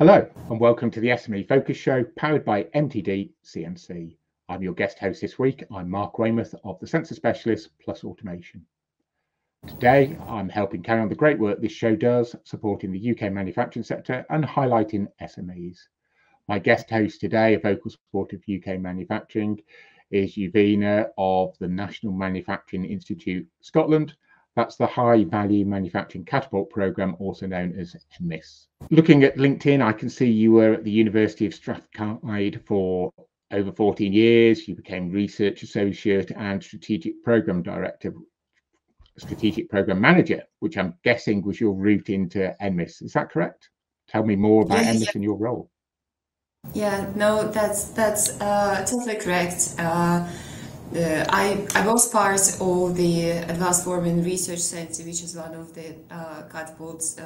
Hello and welcome to the SMEFocus show powered by MTDCNC. I'm your guest host this week. I'm Mark Weymouth of the Sensor Specialist Plus Automation. Today, I'm helping carry on the great work this show does, supporting the UK manufacturing sector and highlighting SMEs. My guest host today, a vocal support of UK manufacturing, is Evgenia of the National Manufacturing Institute Scotland. That's the High Value Manufacturing Catapult Programme, also known as NMIS. Looking at LinkedIn, I can see you were at the University of Strathclyde for over 14 years. You became Research Associate and Strategic Programme Director, Strategic Programme Manager, which I'm guessing was your route into NMIS. Is that correct? Tell me more about NMIS and your role. Yeah, no, that's totally correct. I was part of the Advanced Forming Research Center, which is one of the catapults,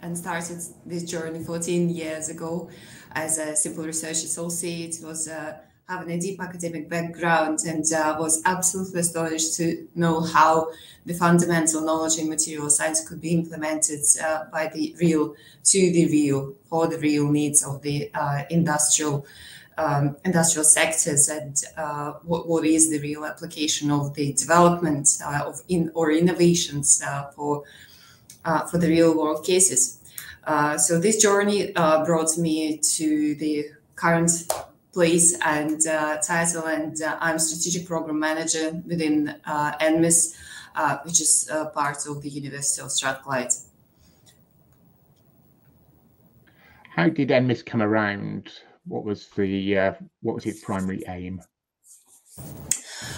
and started this journey 14 years ago as a simple research associate. Was having a deep academic background and was absolutely astonished to know how the fundamental knowledge in material science could be implemented by the real, to the real, for the real needs of the industrial sectors, and what is the real application of the development of innovations for the real world cases. So this journey brought me to the current place and title, and I'm Strategic Program Manager within NMIS, which is part of the University of Strathclyde. How did NMIS come around? What was its primary aim?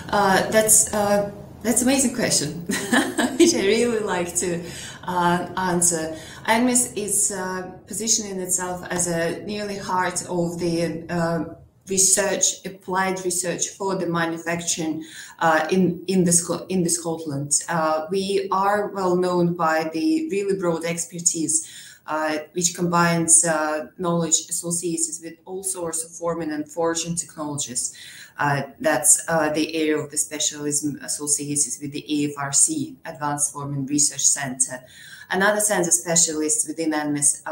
That's an amazing question, which I really like to answer. NMIS is positioning itself as a nearly heart of the research, applied research for the manufacturing in Scotland. We are well known by the really broad expertise, which combines knowledge associated with all sorts of forming and forging technologies. That's the area of the specialism associated with the AFRC, Advanced Forming Research Centre. Another centre specialist within NMIS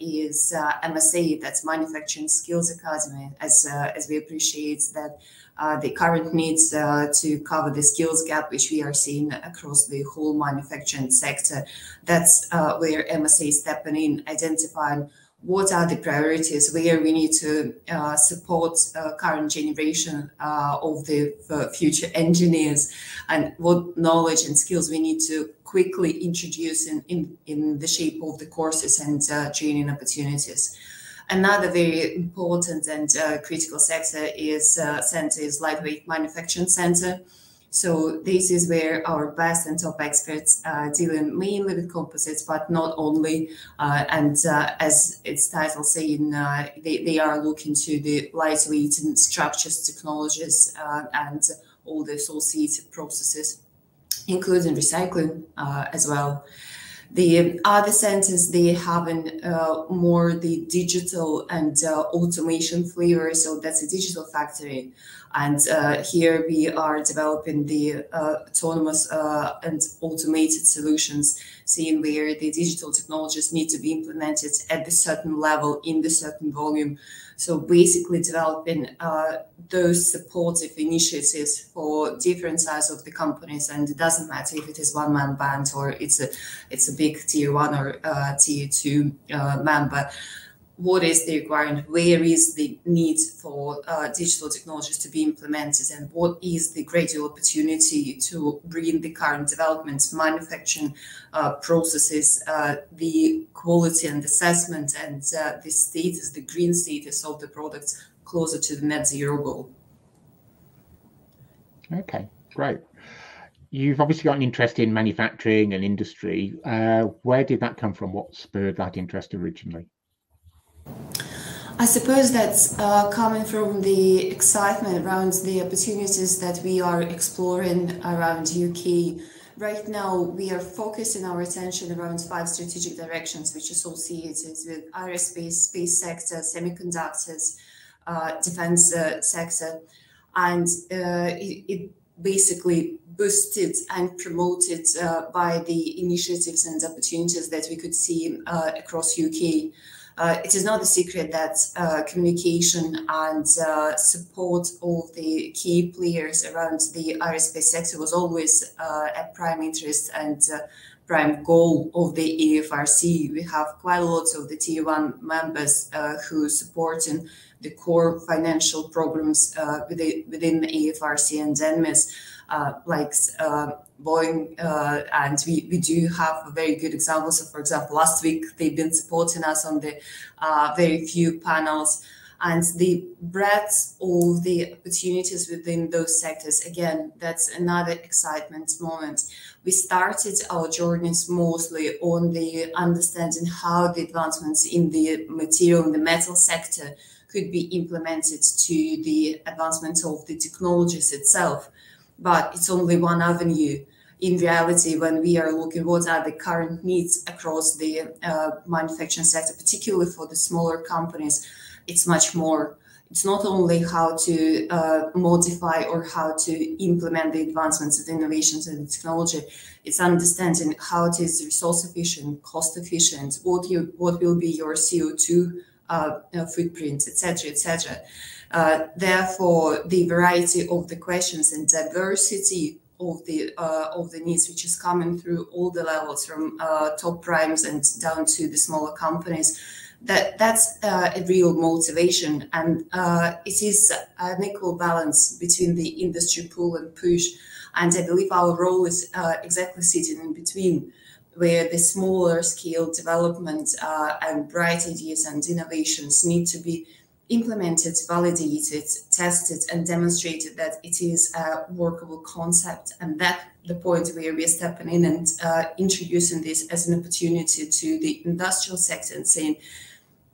is MSA, that's Manufacturing Skills Academy, as we appreciate that the current needs to cover the skills gap which we are seeing across the whole manufacturing sector. That's where MSA is stepping in, identifying what are the priorities, where we need to support current generation of the future engineers, and what knowledge and skills we need to quickly introduce in the shape of the courses and training opportunities. Another very important and critical sector is Lightweight Manufacturing Centre. So this is where our best and top experts are dealing mainly with composites, but not only. As its title saying, they are looking to the lightweight and structures technologies and all the associated processes, including recycling as well. The other centers, they have more the digital and automation flavor, so that's a digital factory. And here we are developing the autonomous and automated solutions, seeing where the digital technologies need to be implemented at the certain level in the certain volume. So basically developing those supportive initiatives for different sides of the companies, and it doesn't matter if it is one-man band or it's a big tier 1 or tier 2 member. What is the requirement? Where is the need for digital technologies to be implemented, and what is the greater opportunity to bring the current developments, manufacturing processes, the quality and assessment, and the status, the green status of the products closer to the net zero goal. Okay, great. You've obviously got an interest in manufacturing and industry. Where did that come from? What spurred that interest originally? I suppose that's coming from the excitement around the opportunities that we are exploring around UK. Right now, we are focusing our attention around 5 strategic directions, which are associated with aerospace, space sector, semiconductors, defense sector, and it basically boosted and promoted by the initiatives and opportunities that we could see across UK. It is not a secret that communication and support of the key players around the aerospace sector was always a prime interest and prime goal of the AFRC. We have quite a lot of the Tier 1 members who support in the core financial programs within the AFRC and NMIS, like Boeing, and we do have very good examples. So, for example, last week they've been supporting us on the very few panels, and the breadth of the opportunities within those sectors. Again, that's another excitement moment. We started our journeys mostly on the understanding how the advancements in the material and the metal sector could be implemented to the advancement of the technologies itself. But it's only one avenue. In reality, when we are looking what are the current needs across the manufacturing sector, particularly for the smaller companies, it's much more. It's not only how to modify or how to implement the advancements of innovations and technology, it's understanding how it is resource efficient, cost efficient, what will be your CO2 footprint, etc., etc. Therefore, the variety of the questions and diversity of the needs, which is coming through all the levels, from top primes and down to the smaller companies, that's a real motivation, and it is an equal balance between the industry pull and push. And I believe our role is exactly sitting in between, where the smaller scale development and bright ideas and innovations need to be implemented, validated, tested, and demonstrated that it is a workable concept. And that's the point where we are stepping in and introducing this as an opportunity to the industrial sector and saying,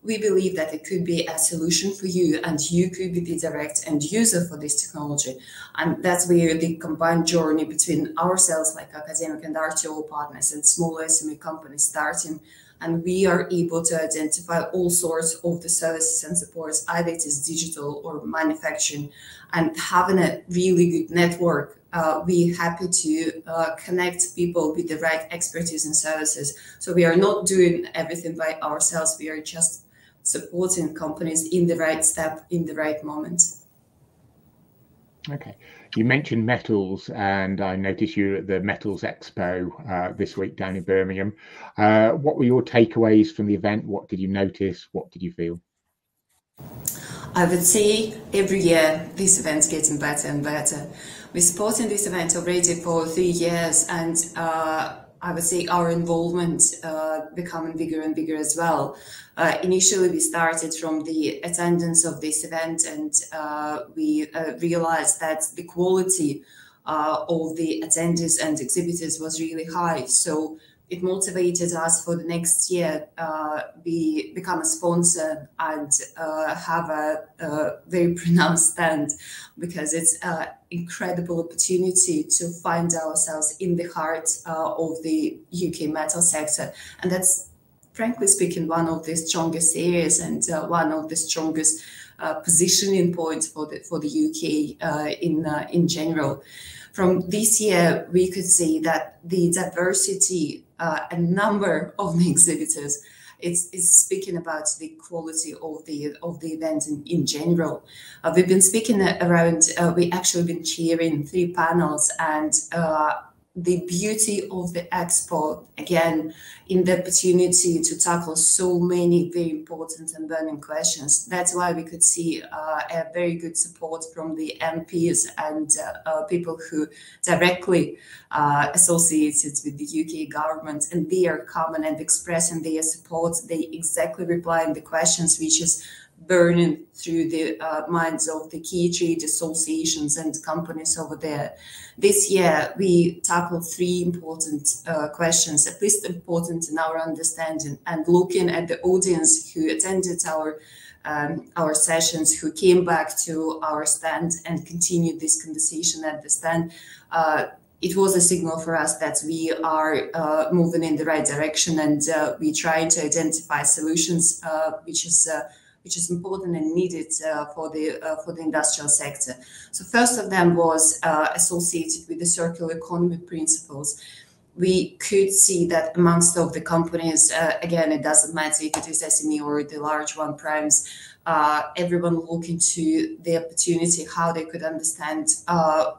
we believe that it could be a solution for you, and you could be the direct end user for this technology. And that's where the combined journey between ourselves, like academic and RTO partners, and small SME companies starting. And we are able to identify all sorts of the services and supports, either it is digital or manufacturing, and having a really good network. We're happy to connect people with the right expertise and services. So we are not doing everything by ourselves. We are just supporting companies in the right step, in the right moment. Okay. You mentioned metals, and I noticed you at the Metals Expo this week down in Birmingham. What were your takeaways from the event? What did you notice? What did you feel? I would say every year this event's getting better and better. We're supporting this event already for 3 years, and I would say our involvement becoming bigger and bigger as well. Initially, we started from the attendance of this event, and we realized that the quality of the attendees and exhibitors was really high. So it motivated us for the next year, become a sponsor and have a very pronounced stand, because it's an incredible opportunity to find ourselves in the heart of the UK metal sector. And that's, frankly speaking, one of the strongest areas and one of the strongest positioning points for the UK in general. From this year, we could see that the diversity and number of the exhibitors is speaking about the quality of the event in general. We've been speaking around. We actually been chairing 3 panels, and the beauty of the expo, again, in the opportunity to tackle so many very important and burning questions. That's why we could see a very good support from the MPs and people who directly associated with the UK government, and they are coming and expressing their support. They exactly replying the questions which is burning through the minds of the key trade associations and companies over there. This year, we tackled 3 important questions, at least important in our understanding, and looking at the audience who attended our sessions, who came back to our stand and continued this conversation at the stand. It was a signal for us that we are moving in the right direction, and we try to identify solutions which is important and needed for the industrial sector. So first of them was associated with the circular economy principles. we could see that amongst of the companies, again, it doesn't matter if it is SME or the large one primes, everyone looking to the opportunity, how they could understand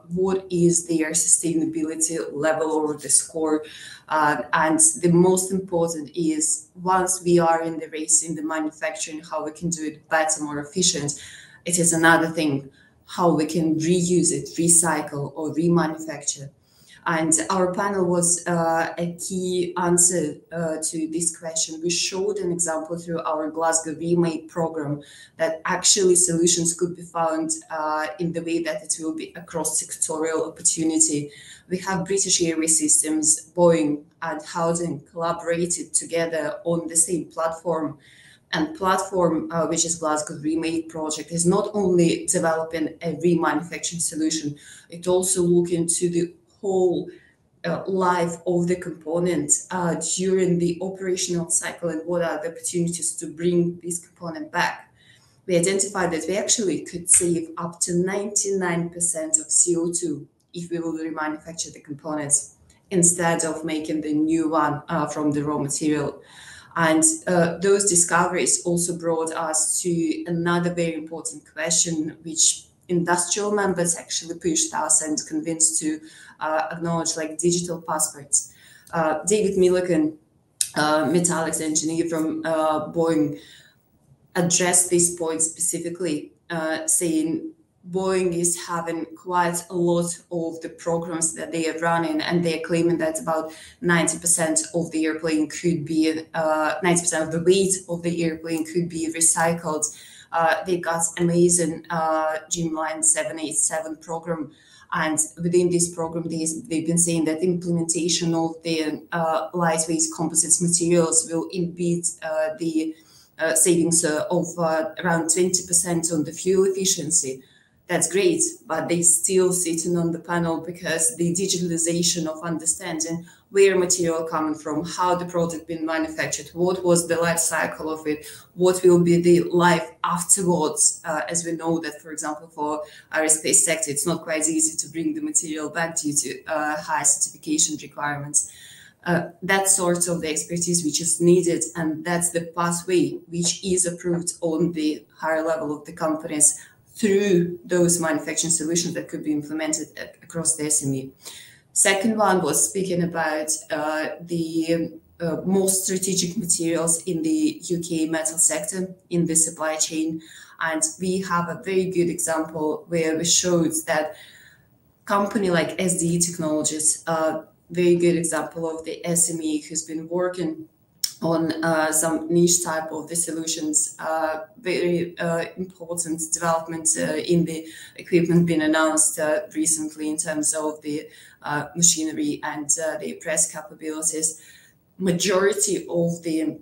what is their sustainability level or the score. And the most important is, once we are in the race in the manufacturing, how we can do it better, more efficient. It is another thing, how we can reuse it, recycle or remanufacture. And our panel was a key answer to this question. We showed an example through our Glasgow Remade program that actually solutions could be found in the way that it will be a cross-sectorial opportunity. We have British Airways Systems, Boeing and Howden collaborated together on the same platform. And platform, which is Glasgow Remade project, is not only developing a remanufacturing solution, it also looks into the whole life of the component during the operational cycle and what are the opportunities to bring this component back. We identified that we actually could save up to 99% of CO2 if we will remanufacture the components instead of making the new one from the raw material. And those discoveries also brought us to another very important question, which industrial members actually pushed us and convinced to acknowledge, like digital passports. David Millikan, metallics engineer from Boeing, addressed this point specifically, saying Boeing is having quite a lot of the programs that they are running, and they are claiming that about 90% of the airplane could be, 90% of the weight of the airplane could be recycled. They got amazing Dreamline 787 program, and within this program, they've been saying that implementation of the lightweight composites materials will embed the savings of around 20% on the fuel efficiency. That's great, but they still sitting on the panel because the digitalization of understanding where material coming from, how the product been manufactured, what was the life cycle of it, what will be the life afterwards, as we know that, for example, for aerospace sector, it's not quite easy to bring the material back due to high certification requirements. That sort of the expertise which is needed, and that's the pathway which is approved on the higher level of the companies through those manufacturing solutions that could be implemented across the SME. Second one was speaking about the most strategic materials in the UK metal sector in the supply chain. And we have a very good example where we showed that company like SDE Technologies, a very good example of the SME who's been working on some niche type of the solutions, very important development in the equipment being announced recently in terms of the machinery and the press capabilities. Majority of the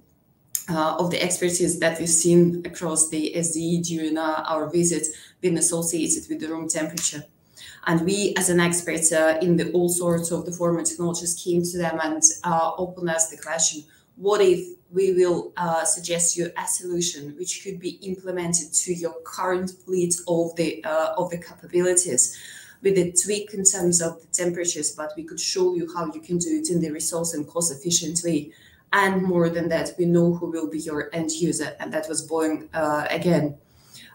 expertise that we've seen across the SDE during our visit been associated with the room temperature. And we, as an expert in the all sorts of the former technologies, came to them and opened us the question, what if we will suggest you a solution which could be implemented to your current fleet of the capabilities with a tweak in terms of the temperatures, but we could show you how you can do it in the resource and cost efficient way. And more than that, we know who will be your end user, and that was Boeing again.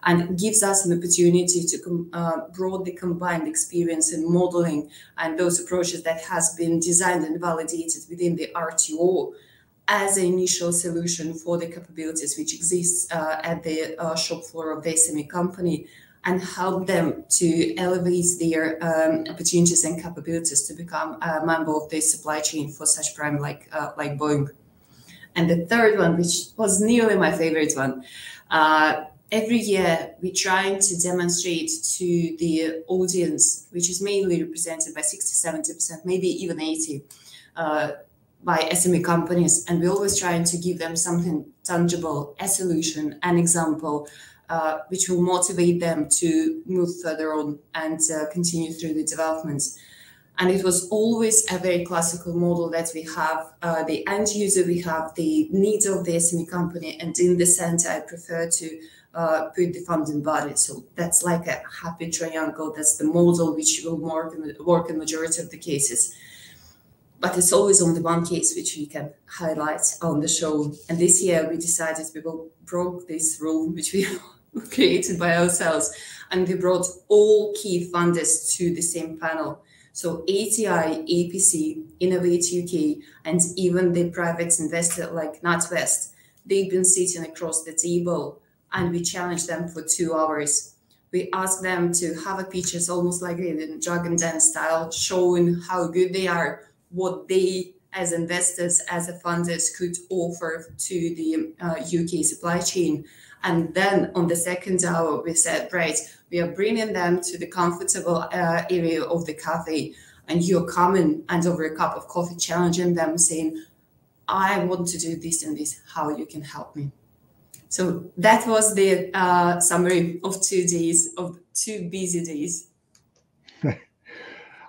And gives us an opportunity to broadly combine experience in modeling and those approaches that has been designed and validated within the RTO as an initial solution for the capabilities which exists at the shop floor of the SME company, and help them to elevate their opportunities and capabilities to become a member of the supply chain for such prime like Boeing. And the third one, which was nearly my favorite one, every year we're trying to demonstrate to the audience, which is mainly represented by 60-70%, maybe even 80%, by SME companies, and we're always trying to give them something tangible, a solution, an example, which will motivate them to move further on and continue through the developments. And it was always a very classical model that we have the end user, we have the needs of the SME company, and in the center, I prefer to put the funding body. So that's like a happy triangle. That's the model which will work in the majority of the cases. but it's always only one case which we can highlight on the show. And this year we decided we will broke this rule which we created by ourselves, and we brought all key funders to the same panel. So ATI, APC, Innovate UK, and even the private investor like NatWest, they've been sitting across the table, and we challenged them for 2 hours. We asked them to have a pitch, it's almost like in Dragon Dance style, showing how good they are, what they as investors, as a funders could offer to the UK supply chain. And then on the second hour, we said, right, we are bringing them to the comfortable area of the cafe, and you're coming and over a cup of coffee challenging them, saying, I want to do this and this, how you can help me. So that was the summary of 2 days, of 2 busy days.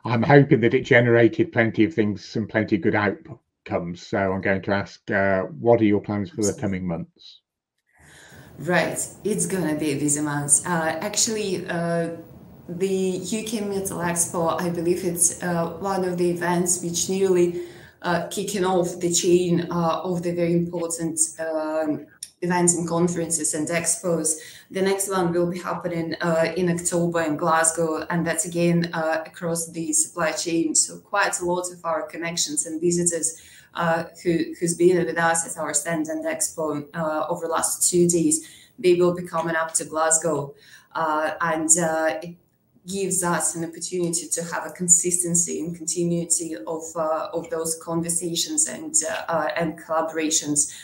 I'm hoping that it generated plenty of things and plenty of good outcomes. So I'm going to ask, what are your plans for the coming months? Right, it's going to be a busy month. Actually, the UK Metal Expo, I believe it's one of the events which nearly kicking off the chain of the very important events and conferences and expos. The next one will be happening in October in Glasgow, and that's again across the supply chain. So quite a lot of our connections and visitors who's been with us at our stand and expo over the last 2 days, they will be coming up to Glasgow, and it gives us an opportunity to have a consistency and continuity of those conversations and collaborations.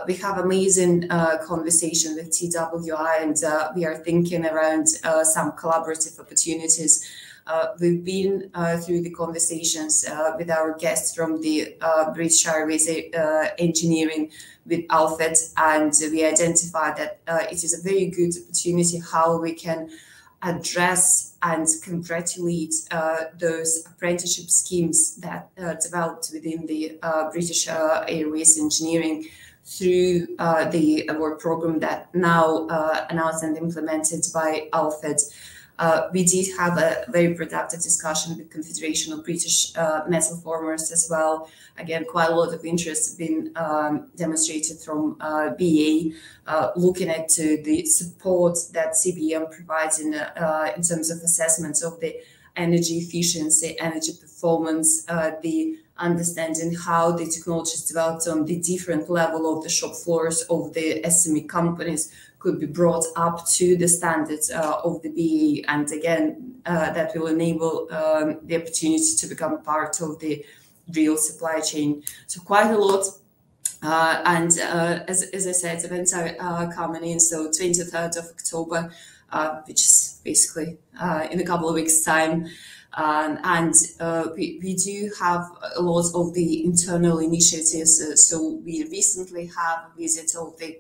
We have amazing conversation with TWI, and we are thinking around some collaborative opportunities. We've been through the conversations with our guests from the British Airways Engineering with Alfred, and we identified that it is a very good opportunity how we can address and congratulate those apprenticeship schemes that developed within the British Airways Engineering through the award program that now announced and implemented by Alfred. We did have a very productive discussion with Confederation of British Metal Formers as well. Again, quite a lot of interest been demonstrated from BA, looking at the support that CBM provides in terms of assessments of the energy efficiency, energy performance, the understanding how the technology is developed on the different level of the shop floors of the SME companies could be brought up to the standards of the BE, and again that will enable the opportunity to become part of the real supply chain. So quite a lot, and as I said, events are coming in. So 23rd of October, which is basically in a couple of weeks' time. And we do have a lot of the internal initiatives. So we recently have a visit of the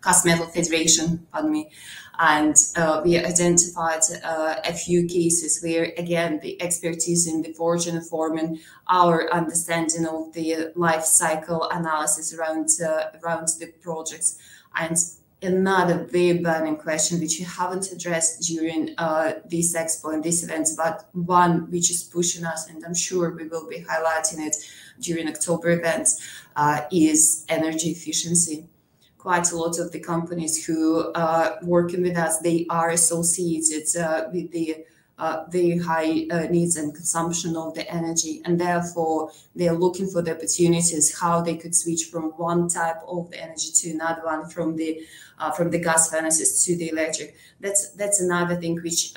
Cast Metal Federation, pardon me, and we identified a few cases where, again, the expertise in the forging and forming, our understanding of the life cycle analysis around the projects, and another very burning question which we haven't addressed during this expo and this event, but one which is pushing us, and I'm sure we will be highlighting it during October events, is energy efficiency. Quite a lot of the companies who are working with us, they are associated with the very high needs and consumption of the energy, and therefore they are looking for the opportunities how they could switch from one type of the energy to another one, from the gas furnaces to the electric. That's another thing which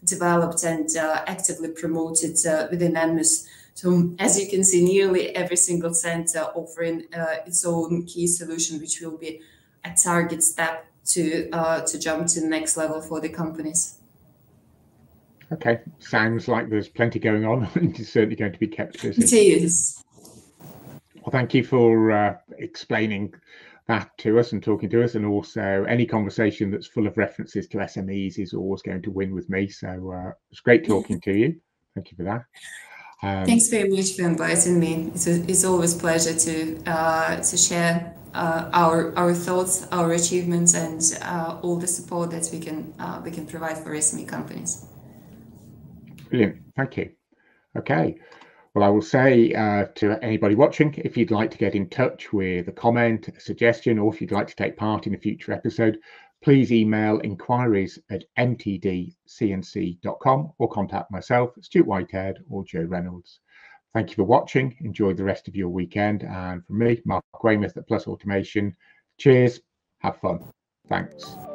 developed and actively promoted within NMIS. So as you can see, nearly every single center offering its own key solution, which will be a target step to jump to the next level for the companies. Okay, sounds like there's plenty going on, and it's certainly going to be kept busy. It is. Well, thank you for explaining that to us and talking to us, and also any conversation that's full of references to SMEs is always going to win with me. So it's great talking to you. Thank you for that. Thanks very much for inviting me. It's always a pleasure to share our thoughts, our achievements, and all the support that we can provide for SME companies. Brilliant, thank you. Okay, Well, I will say to anybody watching, if you'd like to get in touch with a comment, a suggestion, or if you'd like to take part in a future episode, please email inquiries@mtdcnc.com or contact myself, Stuart Whitehead, or Joe Reynolds. Thank you for watching. Enjoy the rest of your weekend. And from me, Mark Weymouth at Plus Automation, cheers, have fun. Thanks.